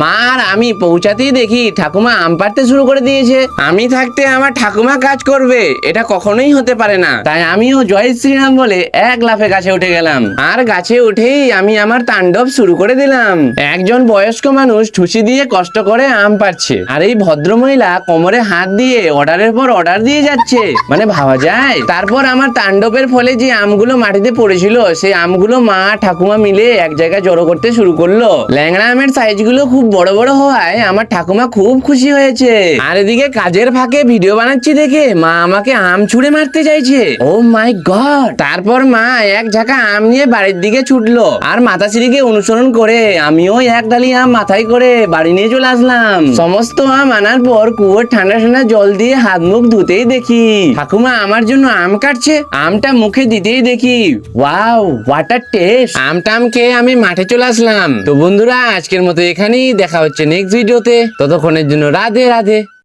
মা আর আমি পৌঁছাতেই দেখি ঠাকুমা আম পাড়তে শুরু করে দিয়েছে। আমি থাকতে আমার ঠাকুমা কাজ করবে, এটা কখনোই হতে পারে না। তাই আমিও জয় শ্রীরাম বলে এক লাফে গাছে উঠে গেলাম। আর গাছে উঠেই আমি আমার তাণ্ডব শুরু করে দিলাম। একজন বয়স্ক মানুষ ঠুসি দিয়ে কষ্ট করে আম পাড়ছে, আর এই ভদ্রমহিলা কোমরে হাত দিয়ে অর্ডারের পর অর্ডার দিয়ে যাচ্ছে, মানে ভাবা যায়। তারপর আমার তাণ্ডবের ফলে যে আমগুলো মাটিতে পড়েছিল সেই আমগুলো মা ঠাকুমা মিলে এক জায়গায় জড়ো করতে শুরু করলো। ল্যাংড়া আমের সাইজগুলো খুব বড় বড় হওয়ায় আমার ঠাকুমা খুব খুশি হয়েছে। আর এদিকে কাজের ফাঁকে ভিডিও বানাচ্ছি দেখে মা আমাকে আম ছুঁড়ে মারতে চাইছে। ও মাই গড! তারপর মা এক ঝাঁকা আম নিয়ে বাড়ির দিকে ছুটলো, আর মাতাশ্রীকে অনুসরণ করে আমিও এক ডালি আম মাথায় করে বাড়ি নিয়ে চলে আসলাম। সমস্ত আম আনার পর কুয়োর ঠান্ডা ঠান্ডা জল দিয়ে হাত মুখ ধুতেই দেখি ঠাকুমা আমার জন্য আম কাটছে। আমটা মুখে দিতেই দেখি ওয়াও, ওয়াটার টেস্ট। আমটা খেয়ে আমি মাঠে চলে আসলাম। তো বন্ধুরা, আজকের মতো এখানেই দেখা হচ্ছে নেক্সট ভিডিওতে। ততক্ষণের জন্য রাধে রাধে।